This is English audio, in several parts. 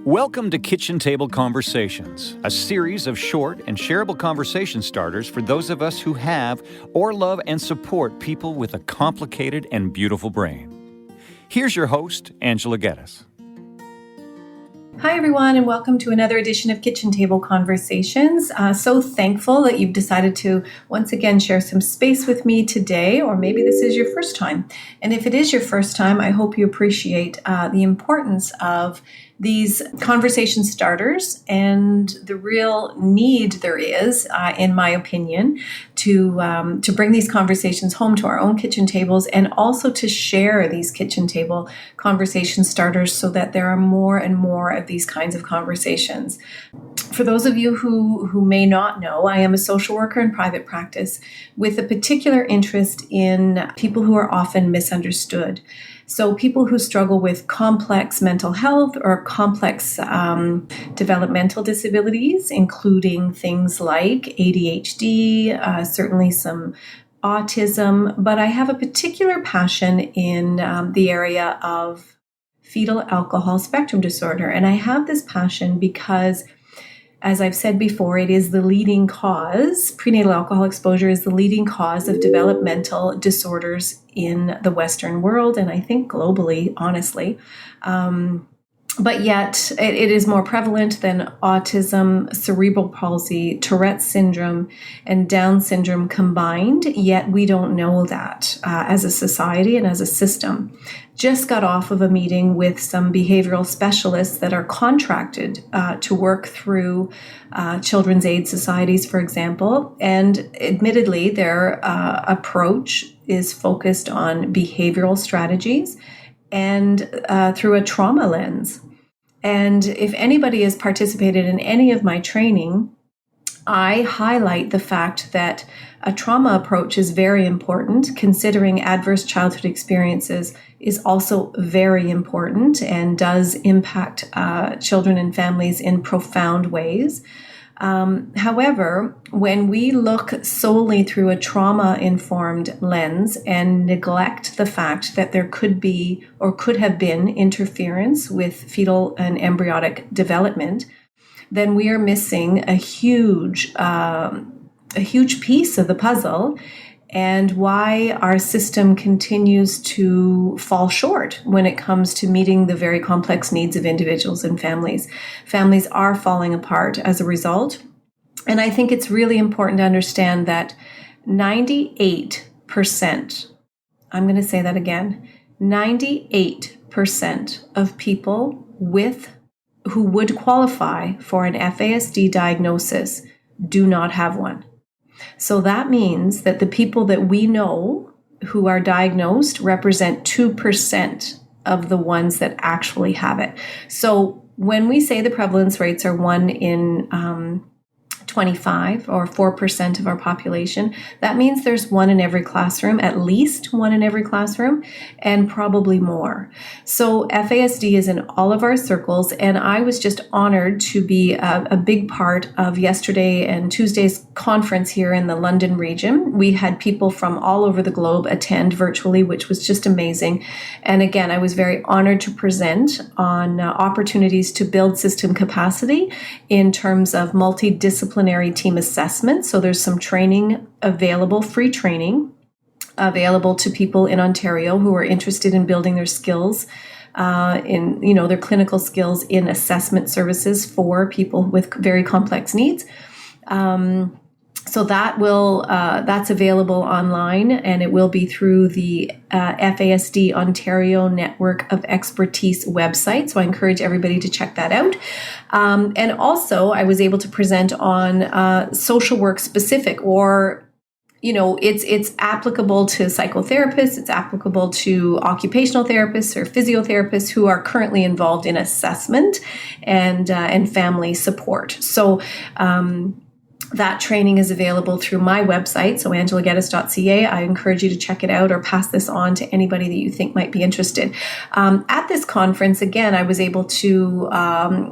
Welcome to Kitchen Table Conversations, a series of short and shareable conversation starters for those of us who have or love and support people with a complicated and beautiful brain. Here's your host, Angela Geddes. Hi, everyone, and welcome to another edition of Kitchen Table Conversations. So thankful that you've decided to once again share some space with me today, or maybe this is your first time. And if it is your first time, I hope you appreciate the importance of these conversation starters and the real need there is, in my opinion, to bring these conversations home to our own kitchen tables and also to share these kitchen table conversation starters so that there are more and more of these kinds of conversations. For those of you who may not know, I am a social worker in private practice with a particular interest in people who are often misunderstood. So people who struggle with complex mental health or complex developmental disabilities, including things like ADHD, certainly some autism, but I have a particular passion in the area of fetal alcohol spectrum disorder. And I have this passion because, as I've said before, it is the leading cause. Prenatal alcohol exposure is the leading cause of developmental disorders in the Western world, and I think globally, honestly. But yet, it is more prevalent than autism, cerebral palsy, Tourette's syndrome, and Down syndrome combined, yet we don't know that as a society and as a system. Just got off of a meeting with some behavioral specialists that are contracted to work through children's aid societies, for example, and admittedly, their approach is focused on behavioral strategies and through a trauma lens. And if anybody has participated in any of my training, I highlight the fact that a trauma approach is very important. Considering adverse childhood experiences is also very important and does impact children and families in profound ways. However, when we look solely through a trauma-informed lens and neglect the fact that there could be or could have been interference with fetal and embryonic development, then we are missing a huge piece of the puzzle, and why our system continues to fall short when it comes to meeting the very complex needs of individuals and families. Families are falling apart as a result. And I think it's really important to understand that 98%, I'm going to say that again, 98% of people who would qualify for an FASD diagnosis do not have one. So that means that the people that we know who are diagnosed represent 2% of the ones that actually have it. So when we say the prevalence rates are 1 in 25 or 4% of our population, that means there's 1 in every classroom, at least 1 in every classroom, and probably more. So FASD is in all of our circles, and I was just honored to be a big part of yesterday and Tuesday's conference here in the London region. We had people from all over the globe attend virtually, which was just amazing. And again, I was very honored to present on opportunities to build system capacity in terms of multidisciplinary team assessment. So there's some training available, free training available to people in Ontario who are interested in building their skills, their clinical skills in assessment services for people with very complex needs. So that's available online, and it will be through the FASD Ontario Network of Expertise website. So I encourage everybody to check that out. And also, I was able to present on social work specific, or it's applicable to psychotherapists, it's applicable to occupational therapists or physiotherapists who are currently involved in assessment and family support. So that training is available through my website, so angelageddes.ca. I encourage you to check it out or pass this on to anybody that you think might be interested. At this conference, again, I was able to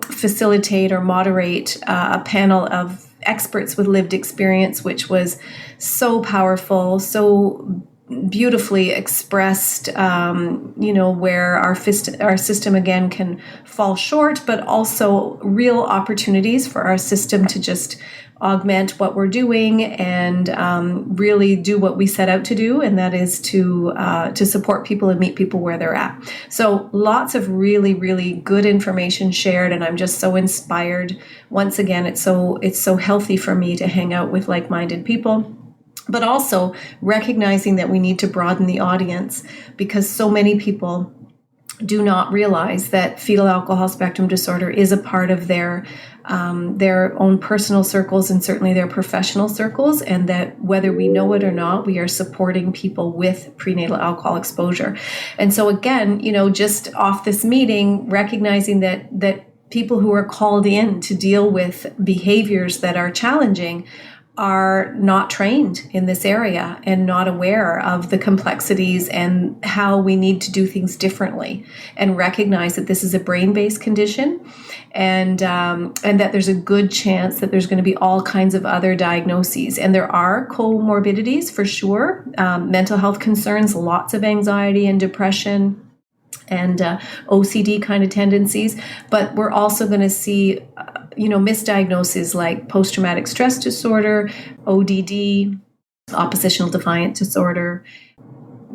facilitate or moderate a panel of experts with lived experience, which was so powerful, so beautifully expressed, where our system again can fall short, but also real opportunities for our system to just augment what we're doing and really do what we set out to do, and that is to support people and meet people where they're at. So lots of really, really good information shared, and I'm just so inspired. Once again, it's so healthy for me to hang out with like-minded people. But also recognizing that we need to broaden the audience, because so many people do not realize that fetal alcohol spectrum disorder is a part of their own personal circles and certainly their professional circles, and that whether we know it or not, we are supporting people with prenatal alcohol exposure. And so again, just off this meeting, recognizing that people who are called in to deal with behaviors that are challenging are not trained in this area and not aware of the complexities and how we need to do things differently, and recognize that this is a brain-based condition, and that there's a good chance that there's going to be all kinds of other diagnoses. And there are comorbidities for sure, mental health concerns, lots of anxiety and depression, and OCD kind of tendencies. But we're also going to see misdiagnoses like post-traumatic stress disorder, ODD, oppositional defiant disorder.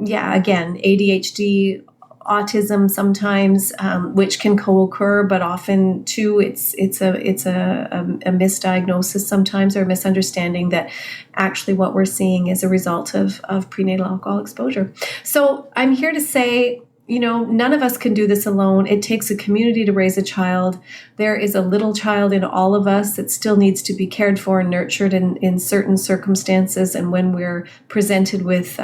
Yeah, again, ADHD, autism sometimes, which can co-occur, but often too, it's a misdiagnosis sometimes, or a misunderstanding that actually what we're seeing is a result of prenatal alcohol exposure. So I'm here to say, none of us can do this alone. It takes a community to raise a child. There is a little child in all of us that still needs to be cared for and nurtured in certain circumstances. And when we're presented with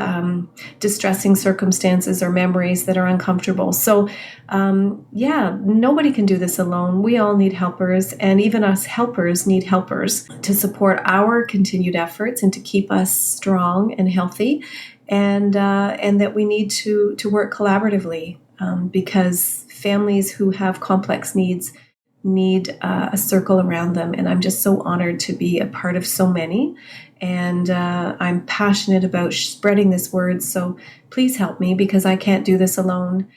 distressing circumstances or memories that are uncomfortable. So, nobody can do this alone. We all need helpers, and even us helpers need helpers to support our continued efforts and to keep us strong and healthy. And that we need to work collaboratively, because families who have complex needs need a circle around them. And I'm just so honored to be a part of so many. And I'm passionate about spreading this word. So please help me, because I can't do this alone.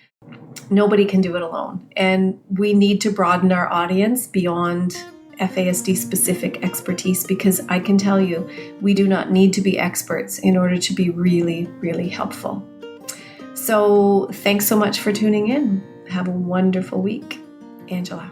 Nobody can do it alone. And we need to broaden our audience beyond FASD specific expertise, because I can tell you, we do not need to be experts in order to be really, really helpful. So thanks so much for tuning in. Have a wonderful week. Angela.